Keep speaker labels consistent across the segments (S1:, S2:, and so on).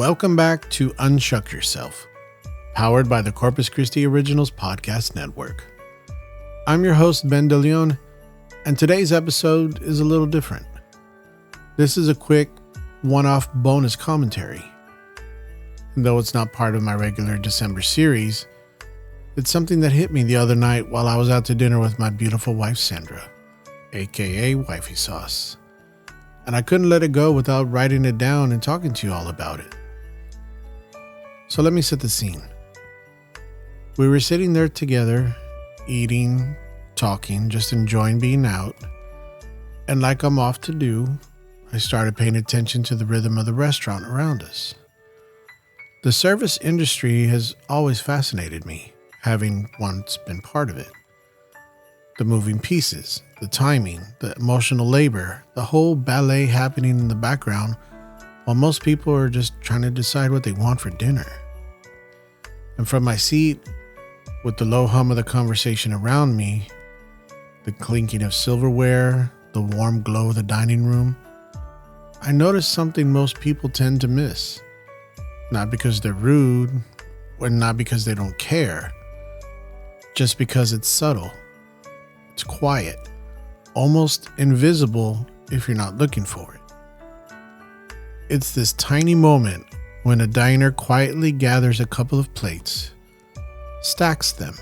S1: Welcome back to Un-Shuck Yourself, powered by the Corpus Christi Originals Podcast Network. I'm your host, Ben DeLeon, and today's episode is a little different. This is a quick, one-off bonus commentary. And though it's not part of my regular December series, it's something that hit me the other night while I was out to dinner with my beautiful wife, Sandra, aka Wifey Sauce. And I couldn't let it go without writing it down and talking to you all about it. So let me set the scene. We were sitting there together, eating, talking, just enjoying being out. And like I'm off to do, I started paying attention to the rhythm of the restaurant around us. The service industry has always fascinated me, having once been part of it. The moving pieces, the timing, the emotional labor, the whole ballet happening in the background while most people are just trying to decide what they want for dinner. And from my seat, with the low hum of the conversation around me, the clinking of silverware, the warm glow of the dining room, I noticed something most people tend to miss. Not because they're rude, or not because they don't care, just because it's subtle. It's quiet, almost invisible if you're not looking for it. It's this tiny moment when a diner quietly gathers a couple of plates, stacks them,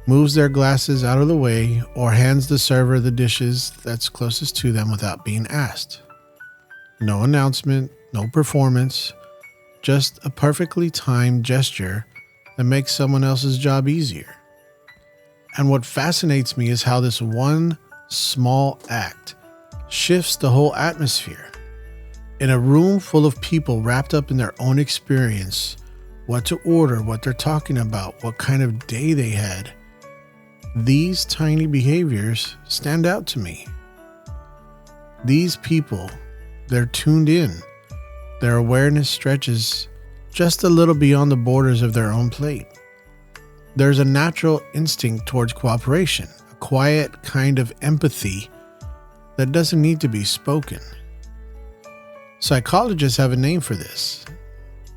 S1: moves their glasses out of the way, or hands the server the dishes that's closest to them without being asked. No announcement, no performance, just a perfectly timed gesture that makes someone else's job easier. And what fascinates me is how this one small act shifts the whole atmosphere. In a room full of people wrapped up in their own experience, what to order, what they're talking about, what kind of day they had, these tiny behaviors stand out to me. These people, they're tuned in. Their awareness stretches just a little beyond the borders of their own plate. There's a natural instinct towards cooperation, a quiet kind of empathy that doesn't need to be spoken. Psychologists have a name for this: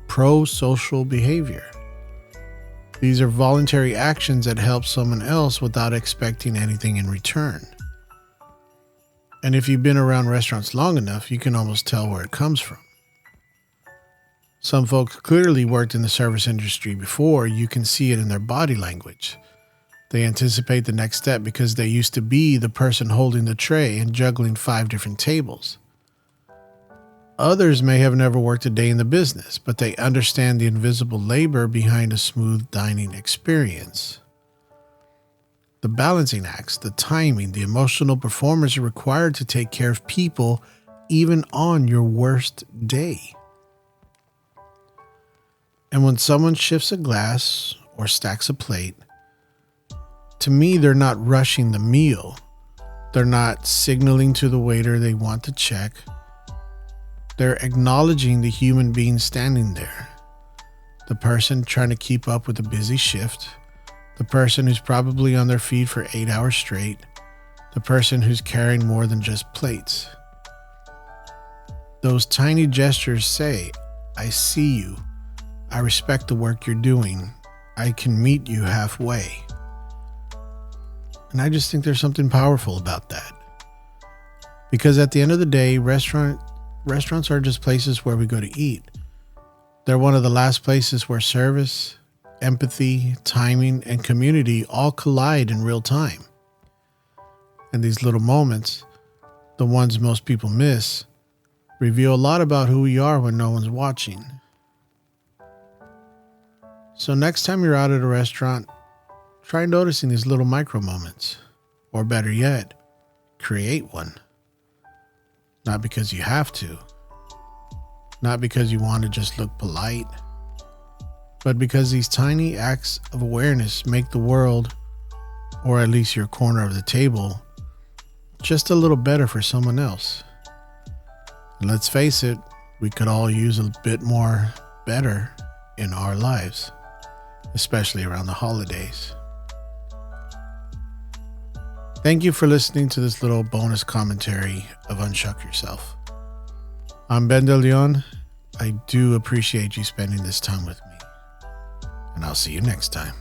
S1: pro-social behavior. These are voluntary actions that help someone else without expecting anything in return. And if you've been around restaurants long enough, you can almost tell where it comes from. Some folks clearly worked in the service industry before. You can see it in their body language. They anticipate the next step because they used to be the person holding the tray and juggling 5 different tables. Others may have never worked a day in the business, but they understand the invisible labor behind a smooth dining experience. The balancing acts, the timing, the emotional performance are required to take care of people even on your worst day. And when someone shifts a glass or stacks a plate, to me, they're not rushing the meal. They're not signaling to the waiter they want to check. They're acknowledging the human being standing there. The person trying to keep up with a busy shift. The person who's probably on their feet for 8 hours straight. The person who's carrying more than just plates. Those tiny gestures say, I see you. I respect the work you're doing. I can meet you halfway. And I just think there's something powerful about that. Because at the end of the day, restaurants are just places where we go to eat. They're one of the last places where service, empathy, timing, and community all collide in real time. And these little moments, the ones most people miss, reveal a lot about who we are when no one's watching. So next time you're out at a restaurant, try noticing these little micro moments. Or better yet, create one. Not because you have to. Not because you want to just look polite. But because these tiny acts of awareness make the world, or at least your corner of the table, just a little better for someone else. And let's face it, we could all use a bit more better in our lives, especially around the holidays. Thank you for listening to this little bonus commentary of Un-Shuck Yourself. I'm Ben DeLeon. I do appreciate you spending this time with me. And I'll see you next time.